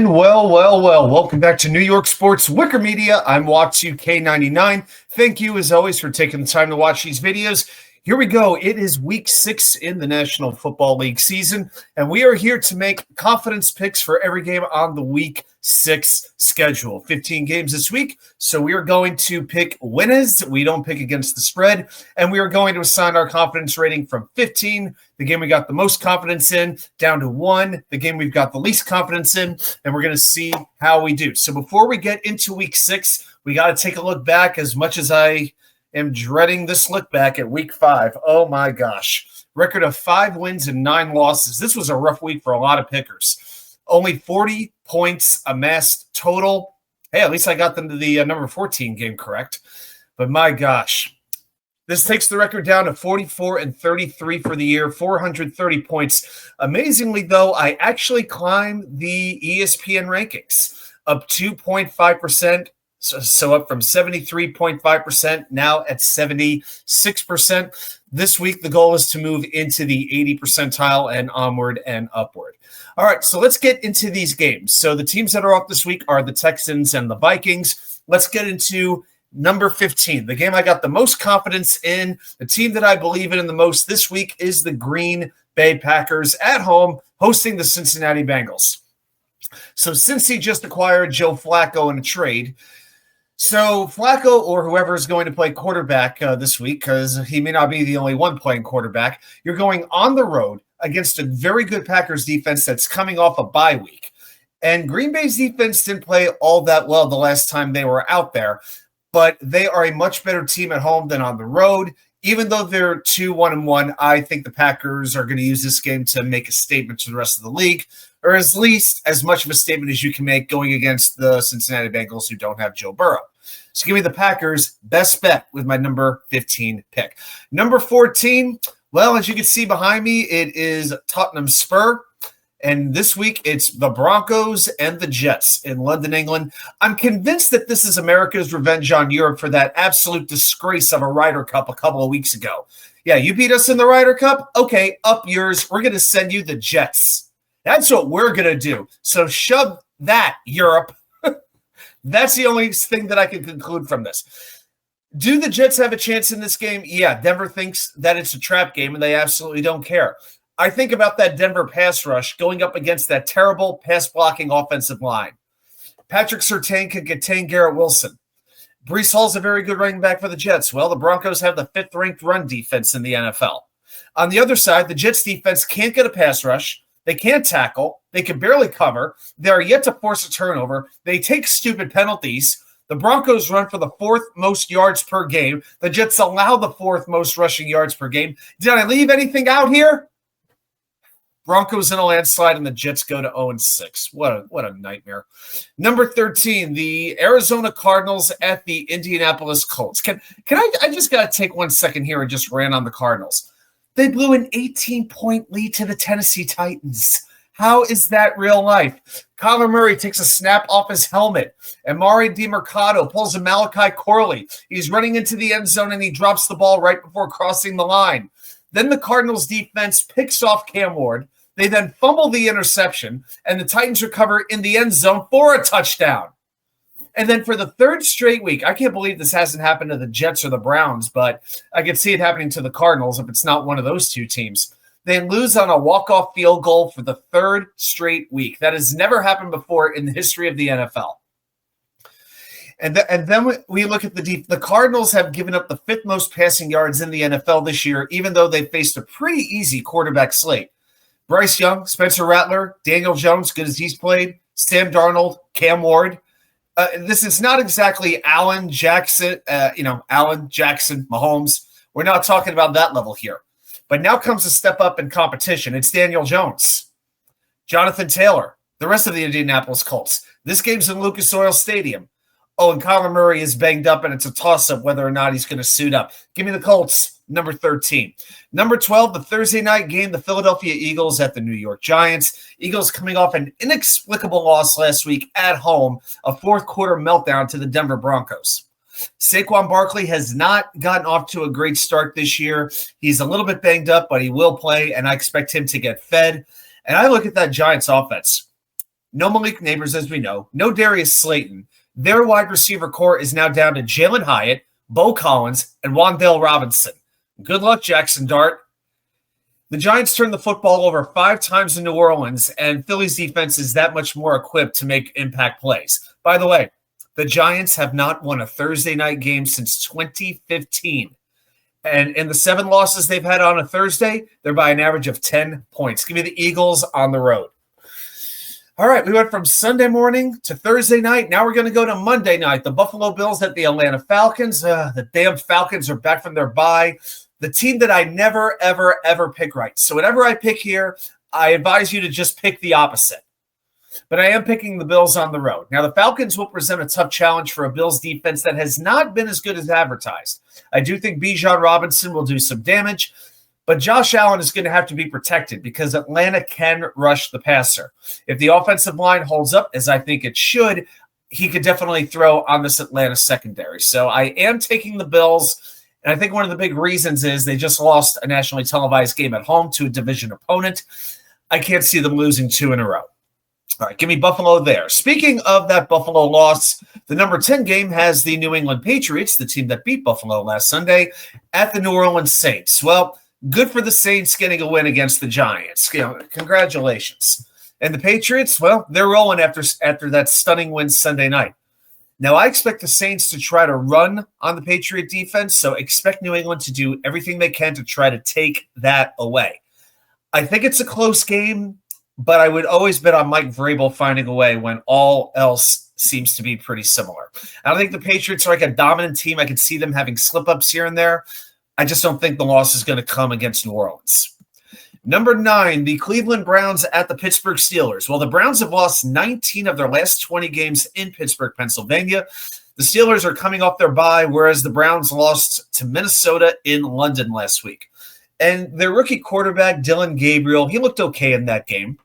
And well. Welcome back to New York Sports WickerMedia. I'm Watts2K99. Thank you, as always, for taking the time to watch these videos. Here we go. It is week 6 in the National Football League season, and we are here to make confidence picks for every game on the week 6 schedule. 15 games this week, so we are going to pick winners. We don't pick against the spread, and we are going to assign our confidence rating from 15, the game we got the most confidence in, down to 1, the game we've got the least confidence in, and we're going to see how we do. So before we get into week 6, we got to take a look back. As much as I am dreading this look back at week 5. Oh my gosh. Record of 5 wins and 9 losses. This was a rough week for a lot of pickers. Only 40 points amassed total. Hey, at least I got them to the number 14 game correct. But my gosh. This takes the record down to 44-33 for the year, 430 points. Amazingly, though, I actually climbed the ESPN rankings up 2.5%. So up from 73.5%, now at 76%. This week, the goal is to move into the 80 percentile and onward and upward. All right, so let's get into these games. So the teams that are off this week are the Texans and the Vikings. Let's get into number 15, the game I got the most confidence in. The team that I believe in the most this week is the Green Bay Packers at home, hosting the Cincinnati Bengals. So Cincy just acquired Joe Flacco in a trade. So Flacco, or whoever is going to play quarterback this week, because he may not be the only one playing quarterback, you're going on the road against a very good Packers defense that's coming off a bye week. And Green Bay's defense didn't play all that well the last time they were out there, but they are a much better team at home than on the road. Even though they're 2-1-1, I think the Packers are going to use this game to make a statement to the rest of the league, or at least as much of a statement as you can make going against the Cincinnati Bengals who don't have Joe Burrow. So give me the Packers, best bet with my number 15 pick. Number 14, well, as you can see behind me, it is Tottenham Spur. And this week, it's the Broncos and the Jets in London, England. I'm convinced that this is America's revenge on Europe for that absolute disgrace of a Ryder Cup a couple of weeks ago. Yeah, you beat us in the Ryder Cup? Okay, up yours. We're going to send you the Jets. That's what we're going to do. So shove that, Europe. That's the only thing that I can conclude from this. Do the Jets have a chance in this game? Yeah, Denver thinks that it's a trap game, and they absolutely don't care. I think about that Denver pass rush going up against that terrible pass-blocking offensive line. Patrick Surtain can contain Garrett Wilson. Breece Hall's a very good running back for the Jets. Well, the Broncos have the 5th-ranked run defense in the NFL. On the other side, the Jets defense can't get a pass rush. They can't tackle. They can barely cover. They are yet to force a turnover. They take stupid penalties. The Broncos run for the 4th most yards per game. The Jets allow the 4th most rushing yards per game. Did I leave anything out here? Broncos in a landslide, and the Jets go to 0-6. What a nightmare. Number 13, the Arizona Cardinals at the Indianapolis Colts. Can I just got to take 1 second here and just rant on the Cardinals. They blew an 18-point lead to the Tennessee Titans. How is that real life? Kyler Murray takes a snap off his helmet. Amari DiMercado pulls a Malachi Corley. He's running into the end zone, and he drops the ball right before crossing the line. Then the Cardinals defense picks off Cam Ward. They then fumble the interception, and the Titans recover in the end zone for a touchdown. And then for the 3rd straight week, I can't believe this hasn't happened to the Jets or the Browns, but I could see it happening to the Cardinals if it's not one of those two teams. They lose on a walk-off field goal for the 3rd straight week. That has never happened before in the history of the NFL. And then we look at the Cardinals have given up the 5th most passing yards in the NFL this year, even though they faced a pretty easy quarterback slate. Bryce Young, Spencer Rattler, Daniel Jones, good as he's played, Sam Darnold, Cam Ward. This is not exactly Allen Jackson, Mahomes. We're not talking about that level here. But now comes a step up in competition. It's Daniel Jones, Jonathan Taylor, the rest of the Indianapolis Colts. This game's in Lucas Oil Stadium. Oh, and Kyler Murray is banged up, and it's a toss-up whether or not he's going to suit up. Give me the Colts, number 13. Number 12, the Thursday night game, the Philadelphia Eagles at the New York Giants. Eagles coming off an inexplicable loss last week at home, a 4th-quarter meltdown to the Denver Broncos. Saquon Barkley has not gotten off to a great start this year. He's a little bit banged up, but he will play, and I expect him to get fed. And I look at that Giants offense. no Malik Neighbors, as we know, no Darius Slayton. Their wide receiver core is now down to Jalen Hyatt, Bo Collins, and Wan'Dale Robinson. Good luck, Jackson Dart. The Giants turned the football over 5 times in New Orleans, and Philly's defense is that much more equipped to make impact plays. By the way, the Giants have not won a Thursday night game since 2015. And in the 7 losses they've had on a Thursday, they're by an average of 10 points. Give me the Eagles on the road. All right, we went from Sunday morning to Thursday night. Now we're going to go to Monday night. The Buffalo Bills at the Atlanta Falcons. The damn Falcons are back from their bye. The team that I never, ever, ever pick right. So whatever I pick here, I advise you to just pick the opposite. But I am picking the Bills on the road. Now, the Falcons will present a tough challenge for a Bills defense that has not been as good as advertised. I do think Bijan Robinson will do some damage, but Josh Allen is going to have to be protected because Atlanta can rush the passer. If the offensive line holds up, as I think it should, he could definitely throw on this Atlanta secondary. So I am taking the Bills. And I think one of the big reasons is they just lost a nationally televised game at home to a division opponent. I can't see them losing 2 in a row. All right, give me Buffalo there. Speaking of that Buffalo loss, the number 10 game has the New England Patriots, the team that beat Buffalo last Sunday, at the New Orleans Saints. Well, good for the Saints getting a win against the Giants. Congratulations. And the Patriots, well, they're rolling after that stunning win Sunday night. Now, I expect the Saints to try to run on the Patriot defense, so expect New England to do everything they can to try to take that away. I think it's a close game, but I would always bet on Mike Vrabel finding a way when all else seems to be pretty similar. I don't think the Patriots are like a dominant team. I can see them having slip-ups here and there. I just don't think the loss is going to come against New Orleans. Number 9, the Cleveland Browns at the Pittsburgh Steelers. Well, the Browns have lost 19 of their last 20 games in Pittsburgh, Pennsylvania. The Steelers are coming off their bye, whereas the Browns lost to Minnesota in London last week. And their rookie quarterback, Dylan Gabriel, he looked okay in that game.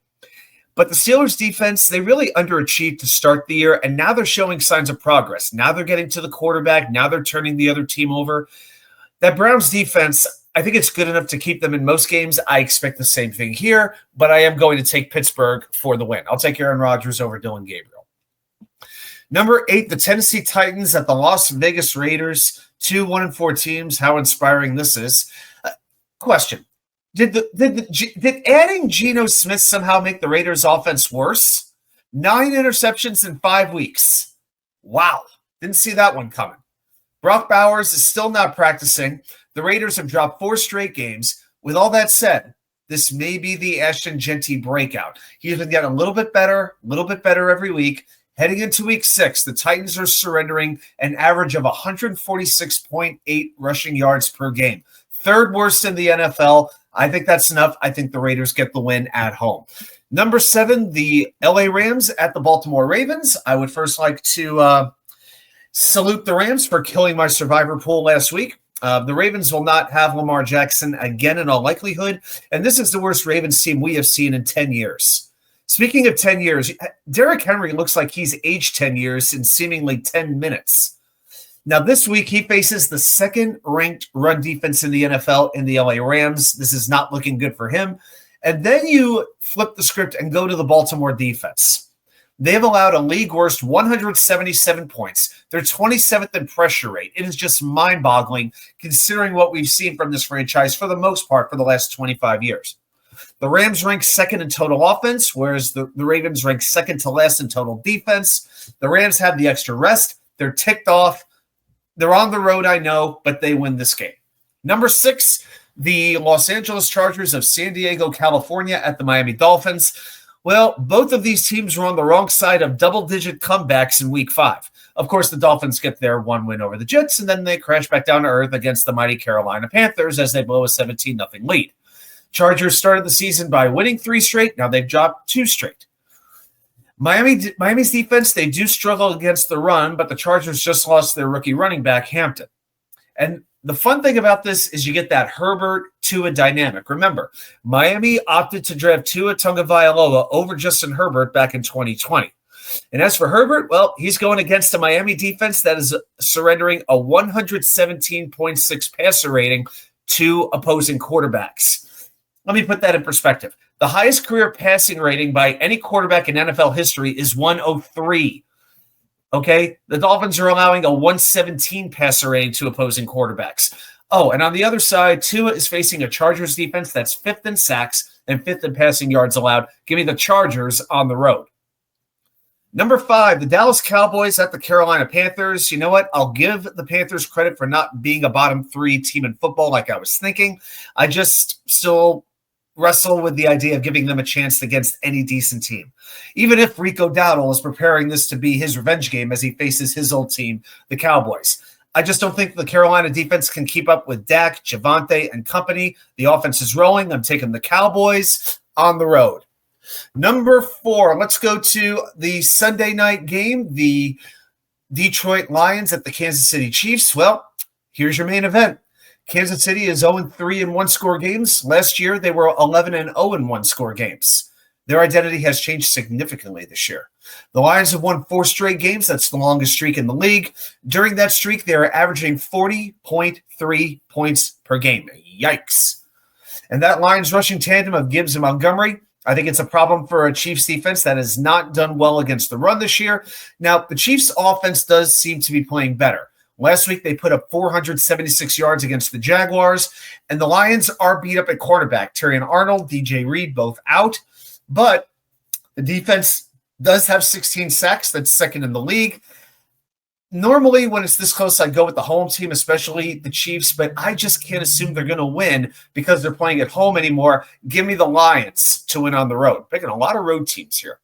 But the Steelers defense, they really underachieved to start the year, and now they're showing signs of progress. Now they're getting to the quarterback. Now they're turning the other team over. That Browns defense, I think it's good enough to keep them in most games. I expect the same thing here, but I am going to take Pittsburgh for the win. I'll take Aaron Rodgers over Dylan Gabriel. Number 8, the Tennessee Titans at the Las Vegas Raiders. 2 1-4 teams. How inspiring this is. Question. Did adding Geno Smith somehow make the Raiders offense worse? 9 interceptions in 5 weeks. Wow. Didn't see that one coming. Brock Bowers is still not practicing. The Raiders have dropped 4 straight games. With all that said, this may be the Ashton Jeanty breakout. He's been getting a little bit better every week. Heading into week 6, the Titans are surrendering an average of 146.8 rushing yards per game. 3rd worst in the NFL. I think that's enough. I think the Raiders get the win at home. Number 7, the LA Rams at the Baltimore Ravens. I would first like to salute the Rams for killing my survivor pool last week. The Ravens will not have Lamar Jackson again in all likelihood, and this is the worst Ravens team we have seen in 10 years. Speaking of 10 years, Derrick Henry looks like he's aged 10 years in seemingly 10 minutes. Now, this week, he faces the 2nd-ranked run defense in the NFL in the LA Rams. This is not looking good for him. And then you flip the script and go to the Baltimore defense. They've allowed a league-worst 177 points. They're 27th in pressure rate. It is just mind-boggling considering what we've seen from this franchise for the most part for the last 25 years. The Rams rank 2nd in total offense, whereas the Ravens rank 2nd to last in total defense. The Rams have the extra rest. They're ticked off. They're on the road, I know, but they win this game. Number 6, the Los Angeles Chargers of San Diego, California at the Miami Dolphins. Well, both of these teams were on the wrong side of double-digit comebacks in Week 5. Of course, the Dolphins get their 1 win over the Jets, and then they crash back down to earth against the mighty Carolina Panthers as they blow a 17-0 lead. Chargers started the season by winning 3 straight. Now they've dropped 2 straight. Miami's defense, they do struggle against the run, but the Chargers just lost their rookie running back, Hampton. And the fun thing about this is you get that Herbert-Tua dynamic. Remember, Miami opted to draft Tua Tagovailoa over Justin Herbert back in 2020. And as for Herbert, well, he's going against a Miami defense that is surrendering a 117.6 passer rating to opposing quarterbacks. Let me put that in perspective. The highest career passing rating by any quarterback in NFL history is 103. Okay? The Dolphins are allowing a 117 passer rating to opposing quarterbacks. Oh, and on the other side, Tua is facing a Chargers defense that's fifth in sacks and fifth in passing yards allowed. Give me the Chargers on the road. Number 5, the Dallas Cowboys at the Carolina Panthers. You know what? I'll give the Panthers credit for not being a bottom 3 team in football like I was thinking. I just still wrestle with the idea of giving them a chance against any decent team. Even if Rico Dowdle is preparing this to be his revenge game as he faces his old team, the Cowboys. I just don't think the Carolina defense can keep up with Dak, Javonte, and company. The offense is rolling. I'm taking the Cowboys on the road. Number 4, let's go to the Sunday night game, the Detroit Lions at the Kansas City Chiefs. Well, here's your main event. Kansas City is 0-3 in one-score games. Last year, they were 11-0 in one-score games. Their identity has changed significantly this year. The Lions have won 4 straight games. That's the longest streak in the league. During that streak, they are averaging 40.3 points per game. Yikes. And that Lions rushing tandem of Gibbs and Montgomery, I think it's a problem for a Chiefs defense that has not done well against the run this year. Now, the Chiefs offense does seem to be playing better. Last week, they put up 476 yards against the Jaguars, and the Lions are beat up at quarterback. Terrion Arnold, DJ Reed, both out, but the defense does have 16 sacks. That's second in the league. Normally, when it's this close, I go with the home team, especially the Chiefs, but I just can't assume they're going to win because they're playing at home anymore. Give me the Lions to win on the road. Picking a lot of road teams here.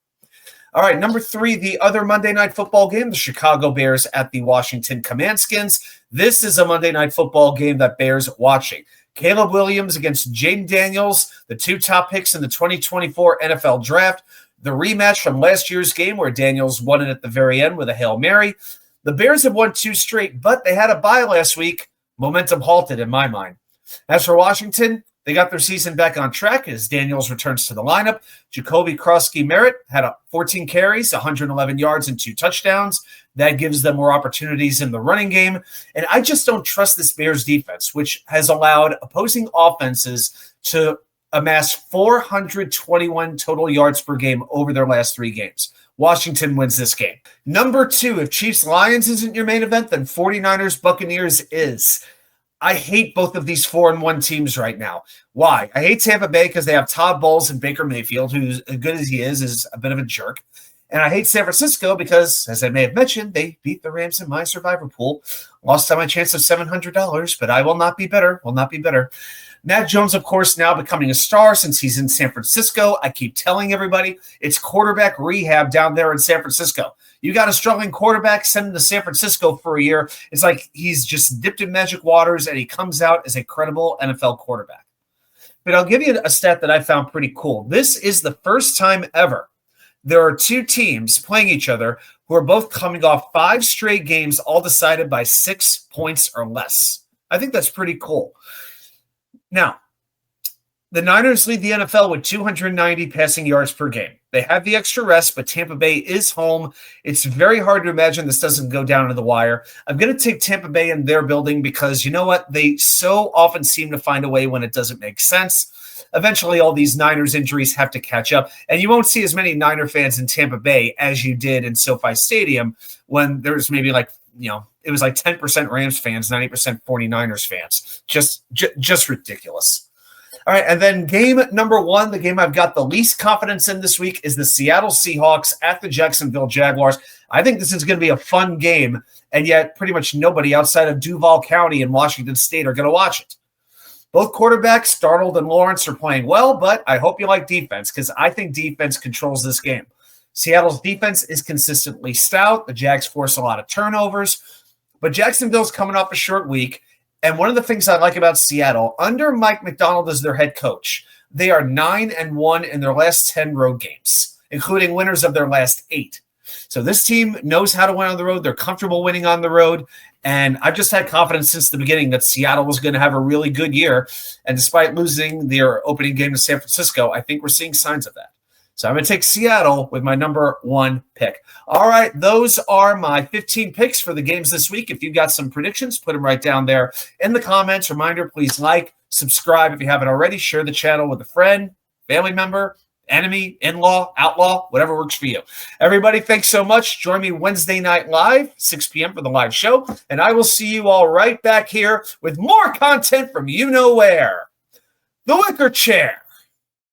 All right, number 3, the other Monday Night Football game, the Chicago Bears at the Washington Commandskins. This is a Monday Night Football game that bears watching. Caleb Williams against Jaden Daniels, the 2 top picks in the 2024 NFL Draft. The rematch from last year's game where Daniels won it at the very end with a Hail Mary. The Bears have won 2 straight, but they had a bye last week. Momentum halted in my mind. As for Washington, they got their season back on track as Daniels returns to the lineup. Jacoby Krosky-Merritt had 14 carries, 111 yards, and 2 touchdowns. That gives them more opportunities in the running game. And I just don't trust this Bears defense, which has allowed opposing offenses to amass 421 total yards per game over their last 3 games. Washington wins this game. Number 2, if Chiefs-Lions isn't your main event, then 49ers-Buccaneers is. I hate both of these 4-1 teams right now. Why? I hate Tampa Bay because they have Todd Bowles and Baker Mayfield, who's as good as he is a bit of a jerk. And I hate San Francisco because, as I may have mentioned, they beat the Rams in my survivor pool. Lost on my chance of $700, but I will not be bitter. Matt Jones, of course, now becoming a star since he's in San Francisco. I keep telling everybody it's quarterback rehab down there in San Francisco. You got a struggling quarterback, send him to San Francisco for a year. It's like he's just dipped in magic waters, and he comes out as a credible NFL quarterback. But I'll give you a stat that I found pretty cool. This is the first time ever there are 2 teams playing each other who are both coming off 5 straight games, all decided by 6 points or less. I think that's pretty cool. Now, the Niners lead the NFL with 290 passing yards per game. They have the extra rest, but Tampa Bay is home. It's very hard to imagine this doesn't go down to the wire. I'm going to take Tampa Bay in their building because you know what? They so often seem to find a way when it doesn't make sense. Eventually, all these Niners injuries have to catch up, and you won't see as many Niner fans in Tampa Bay as you did in SoFi Stadium when there's maybe it was like 10% Rams fans, 90% 49ers fans. Just ridiculous. All right, and then game number 1, the game I've got the least confidence in this week is the Seattle Seahawks at the Jacksonville Jaguars. I think this is going to be a fun game, and yet pretty much nobody outside of Duval County and Washington State are going to watch it. Both quarterbacks, Darnold and Lawrence, are playing well, but I hope you like defense because I think defense controls this game. Seattle's defense is consistently stout. The Jags force a lot of turnovers, but Jacksonville's coming off a short week. And one of the things I like about Seattle, under Mike Macdonald as their head coach, they are 9-1 in their last 10 road games, including winners of their last 8. So this team knows how to win on the road. They're comfortable winning on the road. And I've just had confidence since the beginning that Seattle was going to have a really good year. And despite losing their opening game to San Francisco, I think we're seeing signs of that. So I'm going to take Seattle with my number 1 pick. All right, those are my 15 picks for the games this week. If you've got some predictions, put them right down there in the comments. Reminder, please like, subscribe if you haven't already. Share the channel with a friend, family member, enemy, in-law, outlaw, whatever works for you. Everybody, thanks so much. Join me Wednesday night live, 6 p.m. for the live show, and I will see you all right back here with more content from you know where. The Wicker Chair.